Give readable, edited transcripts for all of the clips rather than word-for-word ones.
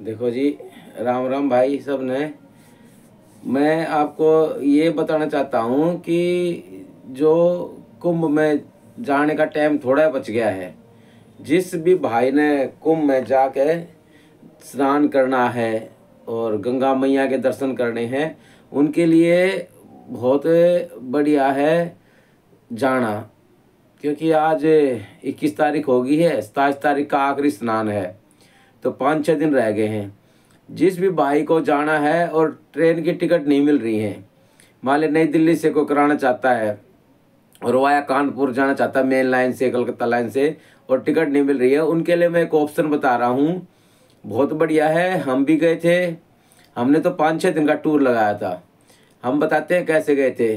देखो जी, राम राम भाई सब ने। मैं आपको ये बताना चाहता हूँ कि जो कुंभ में जाने का टाइम थोड़ा बच गया है। जिस भी भाई ने कुंभ में जाके स्नान करना है और गंगा मैया के दर्शन करने हैं, उनके लिए बहुत बढ़िया है जाना। क्योंकि आज 21 तारीख हो गई है, 27 तारीख का आखिरी स्नान है, तो 5-6 दिन रह गए हैं। जिस भी भाई को जाना है और ट्रेन की टिकट नहीं मिल रही है, मान ली नई दिल्ली से कोई कराना चाहता है और वाया कानपुर जाना चाहता है मेन लाइन से, कलकत्ता लाइन से, और टिकट नहीं मिल रही है, उनके लिए मैं एक ऑप्शन बता रहा हूँ। बहुत बढ़िया है। हम भी गए थे, हमने तो 5-6 दिन का टूर लगाया था। हम बताते हैं कैसे गए थे।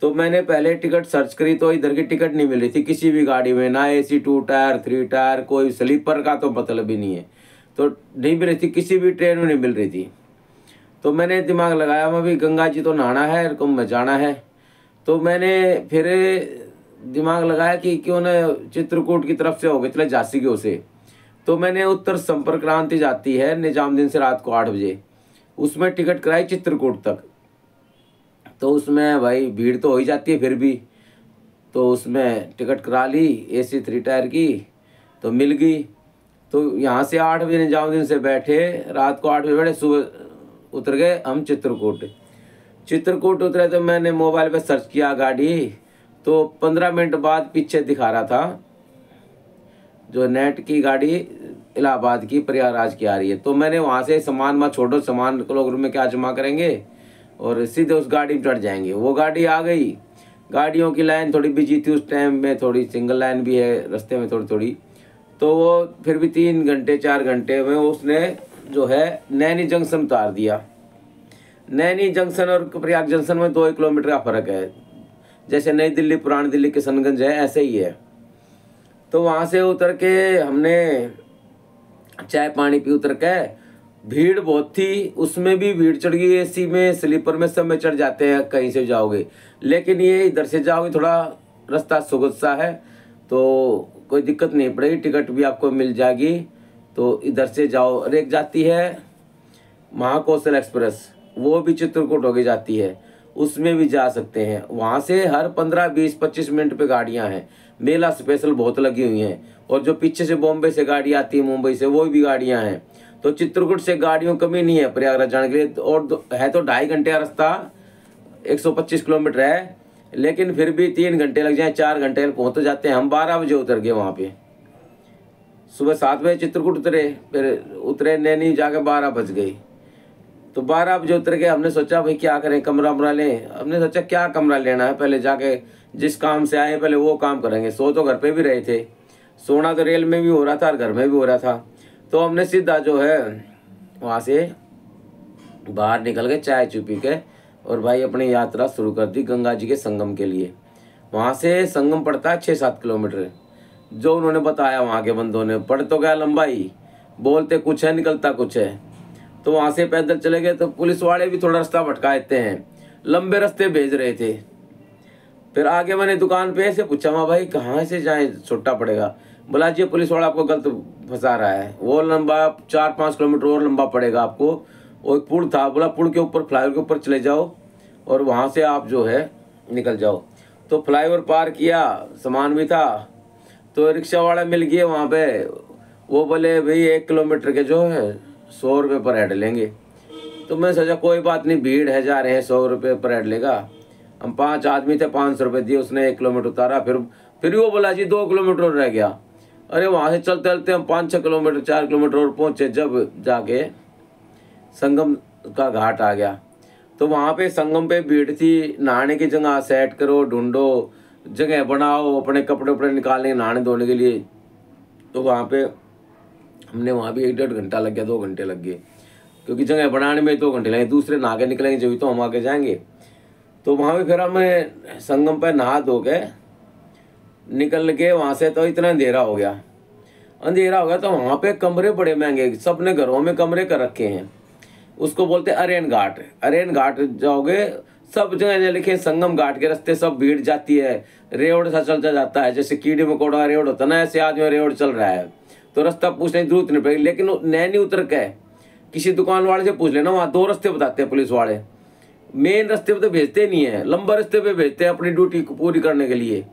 तो मैंने पहले टिकट सर्च करी तो इधर की टिकट नहीं मिल रही थी किसी भी गाड़ी में, ना AC 2 टायर 3 टायर, कोई स्लीपर का तो मतलब ही नहीं है। तो नहीं मिल रही थी, किसी भी ट्रेन में नहीं मिल रही थी। तो मैंने दिमाग लगाया, मैं भी गंगा जी तो नहाना है, कुंभ में जाना है। तो मैंने फिर दिमाग लगाया कि क्यों ना चित्रकूट की तरफ से हो गए चले, झांसी की ओर से। तो मैंने उत्तर संपर्क क्रांति जाती है निजामुद्दीन से रात को 8 बजे, उसमें टिकट कराई चित्रकूट तक। तो उसमें भाई भीड़ तो हो ही जाती है फिर भी, तो उसमें टिकट करा ली AC 3 टायर की, तो मिल गई। तो यहाँ से 8 बजे निजामुद्दीन से बैठे, रात को 8 बजे बैठे, सुबह उतर गए हम चित्रकूट। चित्रकूट उतरे तो मैंने मोबाइल पे सर्च किया गाड़ी, तो 15 मिनट बाद पीछे दिखा रहा था जो नेट की गाड़ी इलाहाबाद की प्रयागराज की आ रही है। तो मैंने वहाँ से सामान मत छोड़ो, सामान को लोग में क्या जमा करेंगे और सीधे उस गाड़ी में चढ़ जाएंगे। वो गाड़ी आ गई, गाड़ियों की लाइन थोड़ी बिजी थी उस टाइम में, थोड़ी सिंगल लाइन भी है रास्ते में थोड़ी थोड़ी। तो वो फिर भी 3 घंटे 4 घंटे में उसने जो है नैनी जंक्शन उतार दिया। नैनी जंक्शन और प्रयाग जंक्शन में 2 किलोमीटर का फर्क है। जैसे नई दिल्ली पुरानी दिल्ली किशनगंज है, ऐसे ही है। तो वहाँ से उतर के हमने चाय पानी पी, उतर के भीड़ बहुत थी, उसमें भी भीड़ चढ़ गई। AC में स्लीपर में सब में चढ़ जाते हैं कहीं से जाओगे, लेकिन ये इधर से जाओगे थोड़ा रास्ता सुगम सा है, तो कोई दिक्कत नहीं पड़ेगी, टिकट भी आपको मिल जाएगी। तो इधर से जाओ। और एक जाती है महाकौशल एक्सप्रेस, वो भी चित्रकूट होके जाती है, उसमें भी जा सकते हैं। वहाँ से हर 15 20 25 मिनट पे गाड़ियाँ हैं। मेला स्पेशल बहुत लगी हुई हैं, और जो पीछे से बॉम्बे से गाड़ी आती है, मुंबई से, वो भी गाड़ियाँ हैं। तो चित्रकूट से गाड़ियों कमी नहीं है प्रयागराज जाने के लिए। और है तो 2.5 घंटे का रास्ता, 125 किलोमीटर है, लेकिन फिर भी 3 घंटे लग जाए, 4 घंटे में पहुँच तो जाते हैं। हम 12 बजे उतर गए वहाँ पे, सुबह 7 बजे चित्रकूट उतरे, फिर उतरे नैनी जाके 12 बज गई। तो 12 बजे उतर के हमने सोचा भाई क्या करें, कमरा वमरा लें। हमने सोचा क्या कमरा लेना है, पहले जाके जिस काम से आए पहले वो काम करेंगे। सो तो घर पे भी रहे थे, सोना तो रेल में भी हो रहा था और घर में भी हो रहा था। तो हमने सीधा जो है वहाँ से बाहर निकल के चाय चू पी के और भाई अपनी यात्रा शुरू कर दी गंगा जी के संगम के लिए। वहाँ से संगम पड़ता है 6-7 किलोमीटर, जो उन्होंने बताया वहाँ के बंदों ने। पड़ तो गया लंबाई, बोलते कुछ है निकलता कुछ है। तो वहाँ से पैदल चले गए, तो पुलिस वाले भी थोड़ा रास्ता भटका देते हैं, लंबे रास्ते भेज रहे थे। फिर आगे मैंने दुकान पे से पूछा, वहाँ भाई कहाँ से जाए छुट्टा पड़ेगा। बोला जी पुलिस वाला आपको गलत फंसा रहा है, वो लंबा 4-5 किलोमीटर और लंबा पड़ेगा आपको। वो एक पुल था, बोला पुल के ऊपर फ्लाईओवर के ऊपर चले जाओ और वहाँ से आप जो है निकल जाओ। तो फ्लाईओवर पार किया, सामान भी था, तो रिक्शा वाला मिल गया वहाँ पे। वो बोले भाई 1 किलोमीटर के जो है 100 रुपये पर हेड लेंगे। तो मैं सोचा कोई बात नहीं, भीड़ है, जा रहे हैं, 100 रुपये पर हेड लेगा। हम 5 आदमी थे, 500 रुपये दिए, उसने 1 किलोमीटर उतारा। फिर वो बोला जी 2 किलोमीटर और रह गया। अरे वहाँ से चलते चलते हम 5-6 किलोमीटर 4 किलोमीटर और पहुँचे, जब जाके संगम का घाट आ गया। तो वहाँ पे संगम पे भीड़ थी, नहाने की जगह सेट करो, ढूंढो, जगह बनाओ, अपने कपड़े उपड़े निकालने नहाने धोने के लिए। तो वहाँ पे हमने वहाँ भी 1-1.5 घंटा लग गया, 2 घंटे लग गए, क्योंकि जगह बनाने में 2 घंटे लगे। दूसरे नहा के निकलेंगे जब तो हम आगे जाएंगे। तो वहाँ पे फिर हमें संगम पे नहा धो के निकल के वहाँ से, तो इतना अंधेरा हो गया। तो वहाँ पे कमरे बड़े महंगे, सबने घरों में कमरे कर रखे हैं। उसको बोलते हैं अरेन घाट। अरेन घाट जाओगे, सब जगह लिखे संगम घाट के रास्ते, सब भीड़ जाती है, रेवड़ सा चलता जाता है, जैसे कीड़े मकोड़ा रेवड़ होता ना, ऐसे आदमी रेवड़ चल रहा है। तो रास्ता पूछने की जरूरत नहीं पड़ेगी। लेकिन नैनी उतर के किसी दुकान वाले से पूछ लेना, वहाँ 2 रास्ते बताते हैं पुलिस वाले, मेन रास्ते पे तो भेजते नहीं है, लंबा रास्ते पे भेजते हैं अपनी ड्यूटी को पूरी करने के लिए।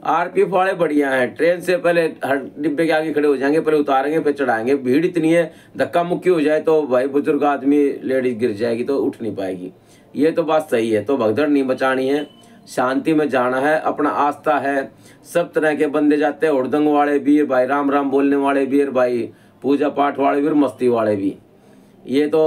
आरपीएफ वाले बढ़िया हैं, ट्रेन से पहले हर डिब्बे के आगे खड़े हो जाएंगे, पहले उतारेंगे फिर चढ़ाएंगे। भीड़ इतनी है, धक्का मुक्की हो जाए तो भाई बुजुर्ग आदमी लेडीज गिर जाएगी तो उठ नहीं पाएगी। ये तो बात सही है। तो भगदड़ नहीं बचानी है, शांति में जाना है, अपना आस्था है। सब तरह के बंदे जाते हैं, हुड़दंग वाले भी भाई, राम राम बोलने वाले भी भाई, पूजा पाठ वाले भी, मस्ती वाले भी। ये तो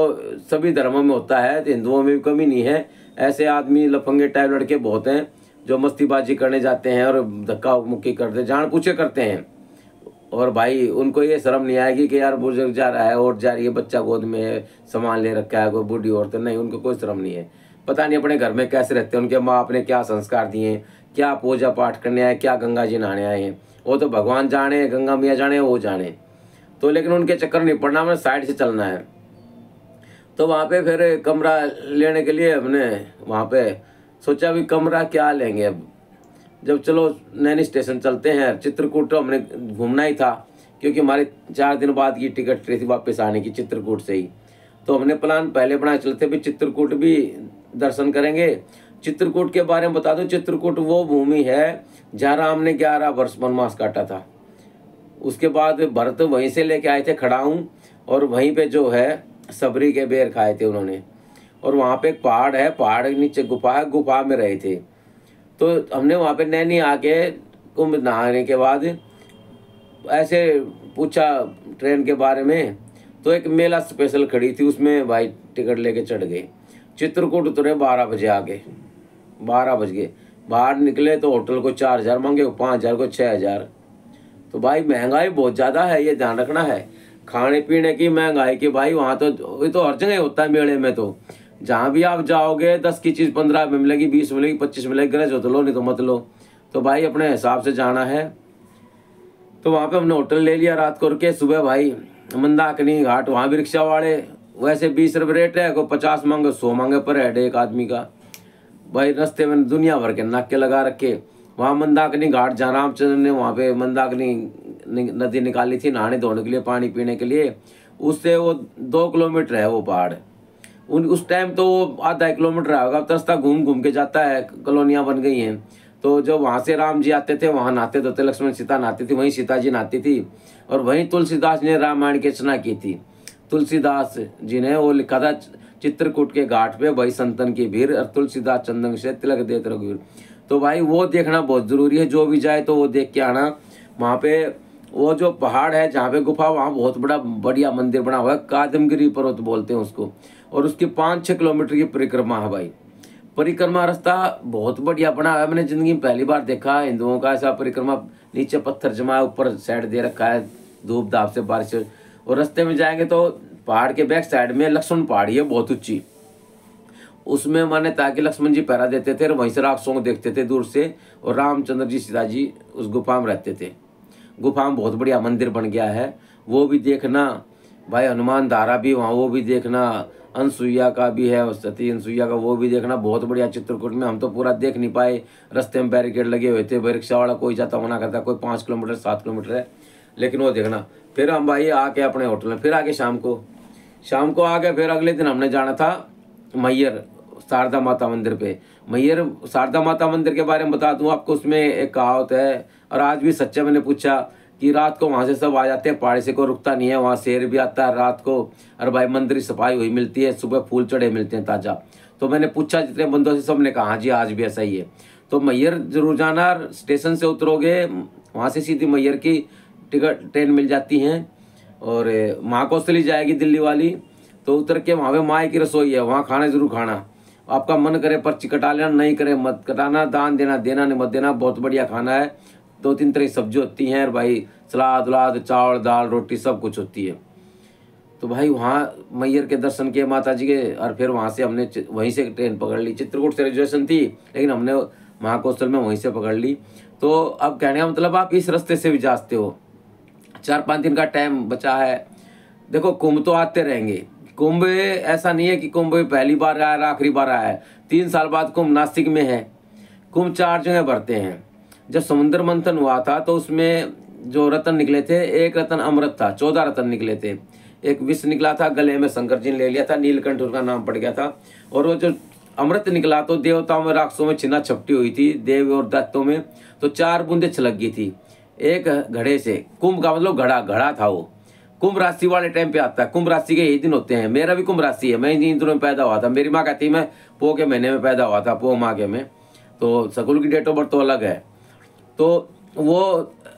सभी धर्मों में होता है, तो हिंदुओं में भी कमी नहीं है। ऐसे आदमी लफंगे टाइप लड़के बहुत हैं जो मस्तीबाजी करने जाते हैं और धक्का मुक्की करते, जान पूछे करते हैं। और भाई उनको ये शर्म नहीं आएगी कि यार बुजुर्ग जा रहा है और जा रही है, बच्चा गोद में है, सामान ले रखा है, कोई बूढ़ी औरत नहीं, उनको कोई शर्म नहीं है। पता नहीं अपने घर में कैसे रहते हैं, उनके माँ बाप ने क्या संस्कार दिए, क्या पूजा पाठ करने आए, क्या गंगा जी नहाने आए हैं, वो तो भगवान जाने, गंगा मैया जाने, वो जाने। तो लेकिन उनके चक्कर नहीं पड़ना, हमें साइड से चलना है। तो वहाँ पे फिर कमरा लेने के लिए हमने वहाँ पे सोचा भी कमरा क्या लेंगे। अब जब चलो नैनी स्टेशन चलते हैं, चित्रकूट तो हमने घूमना ही था क्योंकि हमारे 4 दिन बाद की टिकट थी वापस आने की चित्रकूट से ही। तो हमने प्लान पहले बनाए चलते भी चित्रकूट भी दर्शन करेंगे। चित्रकूट के बारे में बता दूं, चित्रकूट वो भूमि है जहाँ राम ने 11 वर्ष वनवास काटा था। उसके बाद भरत वहीं से लेके आए थे खड़ाऊं, और वहीं पे जो है सबरी के बेर खाए थे उन्होंने। और वहाँ पे एक पहाड़ है, पहाड़ के नीचे गुफा है, गुफा में रहे थे। तो हमने वहाँ पे नैनी आके कुंभ नहाने के बाद ऐसे पूछा ट्रेन के बारे में, तो एक मेला स्पेशल खड़ी थी, उसमें भाई टिकट लेके चढ़ गए। चित्रकूट उतरे 12 बजे, आगे 12 बज गए। बाहर निकले तो होटल को 4000 मांगे, 5000 को 6000। तो भाई महंगाई बहुत ज़्यादा है, ये ध्यान रखना है। खाने पीने की महंगाई की भाई, वहाँ तो ये तो हर जगह होता है मेले में। तो जहाँ भी आप जाओगे 10 की चीज़ 15 में मिलेगी, 20 मिलेगी, 25 मिलेगी। गरज हो तो लो, नहीं तो मत लो। तो भाई अपने हिसाब से जाना है। तो वहाँ पे हमने होटल ले लिया रात को रुके। सुबह भाई मंदाकिनी घाट, वहाँ भी रिक्शा वाले वैसे 20 रुपये रेट है, कोई 50 मांगे, 100 मांगे पर हेड एक आदमी का। भाई रास्ते में दुनिया भर के नाके लगा रखे। वहाँ मंदाकिनी घाट, जहाँ रामचंद्र ने वहाँ पे मंदाकिनी नदी निकाली थी नहाने धोने के लिए, पानी पीने के लिए, उससे वो 2 किलोमीटर है वो पहाड़। उस टाइम तो वो आधा किलोमीटर होगा, अब रास्ता घूम घूम के जाता है, कॉलोनियाँ बन गई हैं। तो जो वहाँ से राम जी आते थे वहाँ नहाते धोते, लक्ष्मण सीता नहाती थी, वहीं सीता जी नहाती थी। और वहीं तुलसीदास ने रामायण की रचना की थी। तुलसीदास जी ने वो लिखा था, चित्रकूट के घाट पे भाई संतन की भीड़, और तुलसीदास चंदन से तिलक देत रघुवीर। तो भाई वो देखना बहुत जरूरी है, जो भी जाए तो वो देख के आना। वहाँ पे वो जो पहाड़ है जहाँ पे गुफा, वहाँ बहुत बड़ा बढ़िया मंदिर बना हुआ है, कादमगिरी पर्वत बोलते हैं उसको। और उसकी 5-6 किलोमीटर की परिक्रमा है भाई। परिक्रमा रास्ता बहुत बढ़िया बना है, मैंने जिंदगी में पहली बार देखा हिंदुओं का ऐसा परिक्रमा। नीचे पत्थर जमा है, ऊपर साइड दे रखा है धूप धाप से, बारिश से। और रास्ते में जाएंगे तो पहाड़ के बैक साइड में लक्ष्मण पहाड़ी है बहुत ऊंची, उसमें माने ताकि लक्ष्मण जी पहरा देते थे और वहीं से राक्षसों को देखते थे दूर से। और रामचंद्र जी सीता जी उस गुफा में रहते थे। गुफा में बहुत बढ़िया मंदिर बन गया है, वो भी देखना भाई। हनुमान धारा भी वहाँ, वो भी देखना। अनसुईया का भी है, सती अनसुईया का, वो भी देखना। बहुत बढ़िया चित्रकूट में। हम तो पूरा देख नहीं पाए, रास्ते में बैरिकेड लगे हुए थे, रिक्शा वाला कोई जाता मना करता, कोई 5 किलोमीटर 7 किलोमीटर है, लेकिन वो देखना। फिर हम भाई आके अपने होटल में, फिर आके शाम को आ गए। फिर अगले दिन हमने जाना था मैहर शारदा माता मंदिर पे। मैहर शारदा माता मंदिर के बारे में बता दूं आपको, उसमें एक कहावत है और आज भी सच्चा। मैंने पूछा कि रात को वहाँ से सब आ जाते हैं, पहाड़ी से कोई रुकता नहीं है, वहाँ शेर भी आता है रात को। और भाई मंदिर की सफाई हुई मिलती है, सुबह फूल चढ़े मिलते हैं ताज़ा। तो मैंने पूछा जितने बंदों से, सब ने कहा हाँ जी आज भी ऐसा ही है। तो मैहर जरूर जाना। स्टेशन से उतरोगे वहाँ से सीधी मैहर की टिकट ट्रेन मिल जाती हैं, और महाकौशली जाएगी दिल्ली वाली। तो उतर के वहाँ पे माँ की रसोई है, वहाँ खाना जरूर खाना। आपका मन करे पर्ची कटा लेना, नहीं करे मत कटाना। दान देना देना नहीं मत देना। बहुत बढ़िया खाना है, 2-3 तरह की सब्जी होती हैं, और भाई सलाद वलाद, चावल दाल रोटी सब कुछ होती है। तो भाई वहाँ मैहर के दर्शन किए माता जी के, और फिर वहाँ से हमने वहीं से ट्रेन पकड़ ली। चित्रकूट से रिजर्वेशन थी, लेकिन हमने महाकौशल में वहीं से पकड़ ली। तो अब कहने का मतलब आप इस रास्ते से भी जा सकते हो। 4-5 दिन का टाइम बचा है। देखो कुंभ तो आते रहेंगे। कुंभ ऐसा नहीं है कि कुंभ पहली बार आया आखिरी बार आया है। 3 साल बाद कुंभ नासिक में है। कुंभ 4 जगह भरते हैं। जब समुद्र मंथन हुआ था तो उसमें जो रत्न निकले थे, एक रत्न अमृत था, 14 रत्न निकले थे। एक विष निकला था, गले में शंकर जी ने ले लिया था, नीलकंठ उसका नाम पड़ गया था। और वो जो अमृत निकला तो देवताओं में राक्षसों में छिना छपटी हुई थी, देव और दैत्यों में, तो 4 बूंदे छलक गई थी एक घड़े से। कुंभ का मतलब घड़ा था वो। कुंभ राशि वाले टाइम पे आता है, कुंभ राशि के यही दिन होते हैं। मेरा भी कुंभ राशि है, मैं इन दिनों में पैदा हुआ था। मेरी माँ कहती मैं पो के महीने में पैदा हुआ था, पो माह के में, तो सकुल की डेट ऑफ बर्थ तो अलग है। तो वो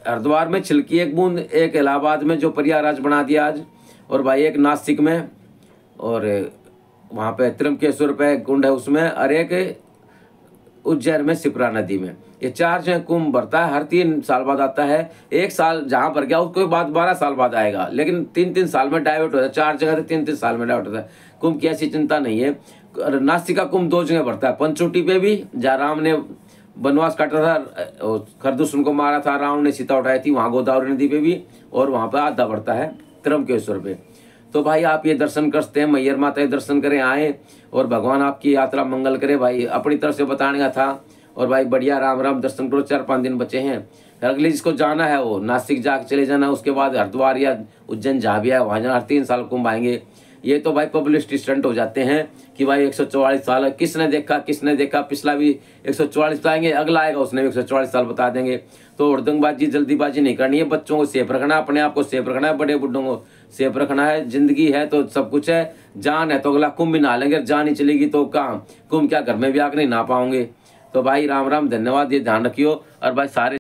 हरिद्वार में छिलकी 1 बूंद, एक इलाहाबाद में जो प्रयागराज बना दिया आज, और भाई एक नासिक में, और वहाँ पे त्र्यंबकेश्वर पे कुंड है उसमें, और एक उज्जैन में शिप्रा नदी में। ये 4 जो कुंभ भरता है, हर 3 साल बाद आता है। 1 साल जहाँ भर गया उसके बाद 12 साल बाद आएगा, लेकिन 3-3 साल में डाइवर्ट होता है। 4 जगह से 3-3 साल में डाइवर्ट होता है। कुंभ की ऐसी चिंता नहीं है। नासिक का कुंभ 2 जगह भरता है, पंचवटी पे भी जहाँ राम ने वनवास काटा था, खरदूषण को मारा था, रावण ने सीता उठाई थी, वहाँ गोदावरी नदी पे भी, और वहाँ पे आधा बढ़ता है त्र्यंबकेश्वर पे। तो भाई आप ये दर्शन कर सकते हैं, मैयर माता के दर्शन करें, आए, और भगवान आपकी यात्रा मंगल करे। भाई अपनी तरफ से बताने का था। और भाई बढ़िया राम राम दर्शन करो। 4-5 दिन बचे हैं। अगले जिसको जाना है वो नासिक जाके चले जाना, उसके बाद हरिद्वार या उज्जैन जहाँ भी है वहाँ जाना। 3 साल कुंभ आएंगे। ये तो भाई पब्लिसिटी स्टंट हो जाते हैं कि भाई 144 साल किसने देखा, पिछला भी 144 बताएंगे, अगला आएगा उसने भी 144 साल बता देंगे। तो उड़दंगबाजी जल्दीबाजी नहीं करनी है। बच्चों को सेफ रखना है, अपने आप को सेफ रखना है, बड़े बुढ़ों को सेफ रखना है। जिंदगी है तो सब कुछ है, जान है तो अगला कुंभ भी नहा लेंगे, जान ही चलेगी तो कहाँ कुंभ, क्या घर में भी आकर नहीं नहा पाओगे। तो भाई राम राम, धन्यवाद, ये ध्यान रखियो। और भाई सारे